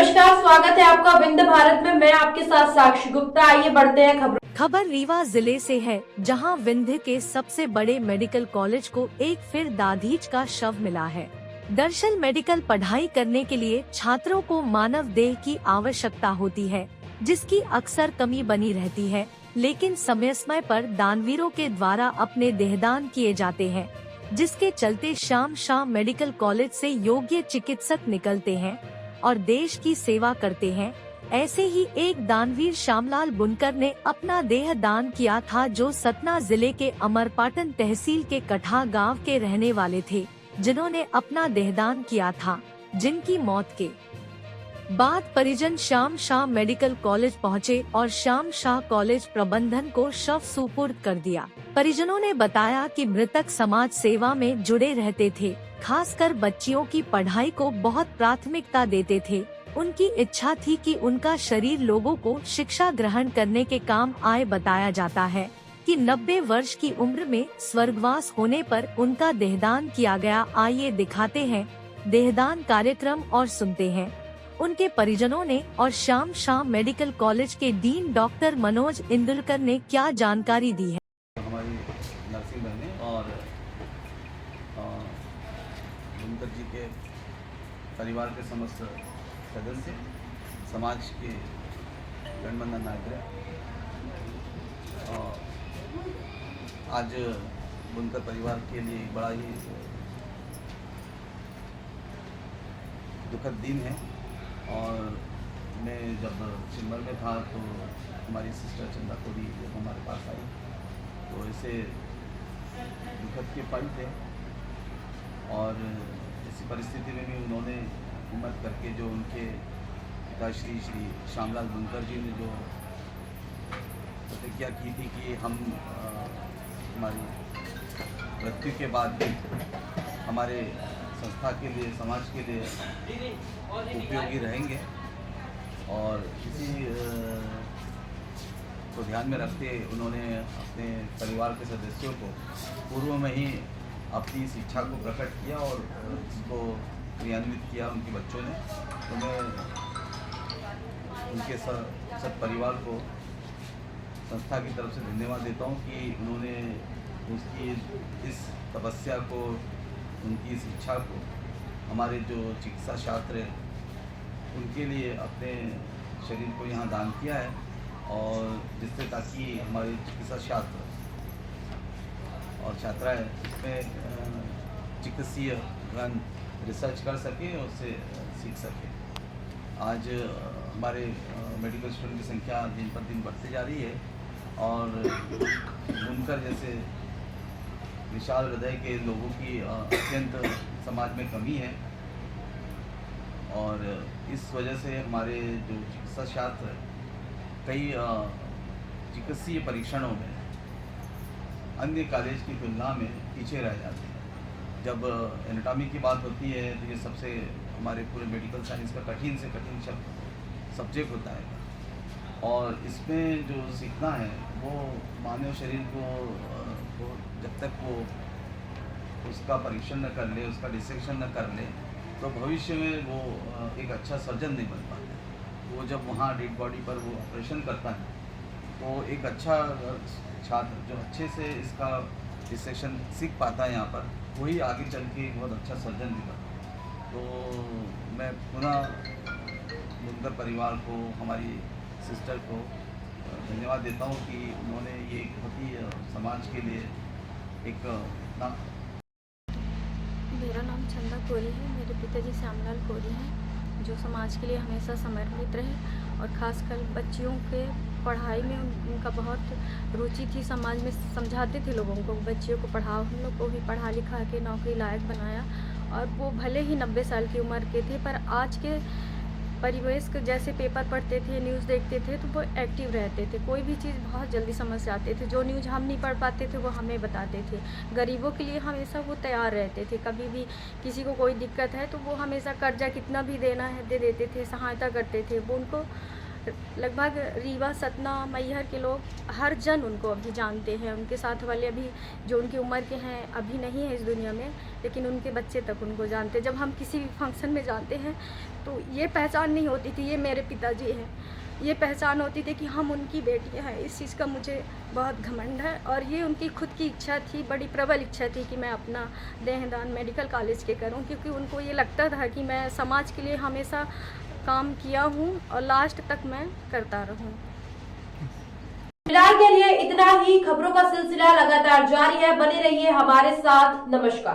नमस्कार, स्वागत है आपका विंध्य भारत में। मैं आपके साथ साक्षी गुप्ता। आइए बढ़ते हैं खबरों। खबर रीवा जिले से है, जहां विंध्य के सबसे बड़े मेडिकल कॉलेज को एक फिर दाधीच का शव मिला है। दरअसल मेडिकल पढ़ाई करने के लिए छात्रों को मानव देह की आवश्यकता होती है, जिसकी अक्सर कमी बनी रहती है, लेकिन समय समय पर दानवीरों के द्वारा अपने देहदान किए जाते हैं, जिसके चलते शाम शाम मेडिकल कॉलेज से योग्य चिकित्सक निकलते हैं और देश की सेवा करते हैं। ऐसे ही एक दानवीर श्यामलाल बुनकर ने अपना देह दान किया था, जो सतना जिले के अमरपाटन तहसील के कठा गांव के रहने वाले थे, जिन्होंने अपना देहदान किया था, जिनकी मौत के बाद परिजन शाम शाह मेडिकल कॉलेज पहुंचे और शाम शाह कॉलेज प्रबंधन को शव सुपुर्द कर दिया। परिजनों ने बताया कि मृतक समाज सेवा में जुड़े रहते थे, खासकर बच्चियों की पढ़ाई को बहुत प्राथमिकता देते थे। उनकी इच्छा थी कि उनका शरीर लोगों को शिक्षा ग्रहण करने के काम आए। बताया जाता है कि 90 वर्ष की उम्र में स्वर्गवास होने पर उनका देहदान किया गया। आइए दिखाते हैं देहदान कार्यक्रम और सुनते हैं उनके परिजनों ने और शाम शाम मेडिकल कॉलेज के डीन डॉक्टर मनोज इंदुलकर ने क्या जानकारी दी है। हमारी नर्सिंग बहनें और बुनकर जी के परिवार के समस्त सदस्य, समाज के गणमान्य नागरिक, आज बुनकर परिवार के लिए बड़ा ही दुखद दिन है। और मैं जब चेंबर में था तो हमारी सिस्टर चंदा कोरी जब हमारे पास आई तो ऐसे दुखद के पल थे, और इसी परिस्थिति में भी उन्होंने हिम्मत करके जो उनके पिताश्री श्री श्यामलाल बुनकर जी ने जो प्रतिज्ञा की थी कि हम हमारी मृत्यु के बाद भी हमारे संस्था के लिए, समाज के लिए उपयोगी रहेंगे, और इसी को ध्यान में रखते उन्होंने अपने परिवार के सदस्यों को पूर्व में ही अपनी इस इच्छा को प्रकट किया और इसको क्रियान्वित किया उनके बच्चों ने। तो मैं उनके सब परिवार को संस्था की तरफ से धन्यवाद देता हूँ कि उन्होंने उसकी इस तपस्या को, उनकी इस इच्छा को हमारे जो चिकित्सा छात्र हैं उनके लिए अपने शरीर को यहाँ दान किया है, और जिससे ताकि हमारे चिकित्सा छात्र और छात्राएँ इसमें चिकित्सीय रिसर्च कर सकें और उससे सीख सकें। आज हमारे मेडिकल स्टूडेंट की संख्या दिन पर दिन बढ़ती जा रही है, और बुनकर जैसे विशाल हृदय के लोगों की अत्यंत समाज में कमी है, और इस वजह से हमारे जो चिकित्सा छात्र कई चिकित्सीय परीक्षणों में अन्य कॉलेज की तुलना में पीछे रह जाते हैं। जब एनाटॉमी की बात होती है तो ये सबसे हमारे पूरे मेडिकल साइंस का कठिन से कठिन सब्जेक्ट होता है, और इसमें जो सीखना है वो मानव शरीर को जब तक वो उसका परीक्षण न कर ले, उसका डिसेक्शन न कर ले, तो भविष्य में वो एक अच्छा सर्जन नहीं बन पाता। वो जब वहाँ डेड बॉडी पर वो ऑपरेशन करता है तो एक अच्छा छात्र जो अच्छे से इसका डिसेक्शन सीख पाता है यहाँ पर, वही आगे चल के बहुत अच्छा सर्जन भी बनता है। तो मैं पुनः बुनकर परिवार को, हमारी सिस्टर को धन्यवाद देता हूँ कि उन्होंने ये बहुत ही समाज के लिए एक मेरा नाम चंदा कोरी है। मेरे पिताजी श्यामलाल कोरी हैं, जो समाज के लिए हमेशा समर्पित रहे और ख़ासकर बच्चियों के पढ़ाई में उनका बहुत रुचि थी। समाज में समझाते थे लोगों को, बच्चियों को पढ़ाओ। हम लोग को भी पढ़ा लिखा के नौकरी लायक बनाया, और वो भले ही 90 साल की उम्र के थे, पर आज के परिवेश के जैसे पेपर पढ़ते थे, न्यूज़ देखते थे, तो वो एक्टिव रहते थे। कोई भी चीज़ बहुत जल्दी समझ जाते थे। जो न्यूज़ हम नहीं पढ़ पाते थे वो हमें बताते थे। गरीबों के लिए हमेशा वो तैयार रहते थे। कभी भी किसी को कोई दिक्कत है तो वो हमेशा कर्जा कितना भी देना है दे देते थे, सहायता करते थे। वो उनको लगभग रीवा, सतना, मैहर के लोग हर जन उनको अभी जानते हैं। उनके साथ वाले अभी जो उनकी उम्र के हैं अभी नहीं है इस दुनिया में, लेकिन उनके बच्चे तक उनको जानते हैं। जब हम किसी भी फंक्शन में जाते हैं तो ये पहचान नहीं होती थी ये मेरे पिताजी हैं, ये पहचान होती थी कि हम उनकी बेटियां हैं। इस चीज़ का मुझे बहुत घमंड है और ये उनकी खुद की इच्छा थी, बड़ी प्रबल इच्छा थी कि मैं अपना देहदान मेडिकल कॉलेज के करूं, क्योंकि उनको ये लगता था कि मैं समाज के लिए हमेशा काम किया हूं और लास्ट तक मैं करता रहूं। फिलहाल के लिए इतना ही। खबरों का सिलसिला लगातार जारी है, बने रहिए हमारे साथ। नमस्कार।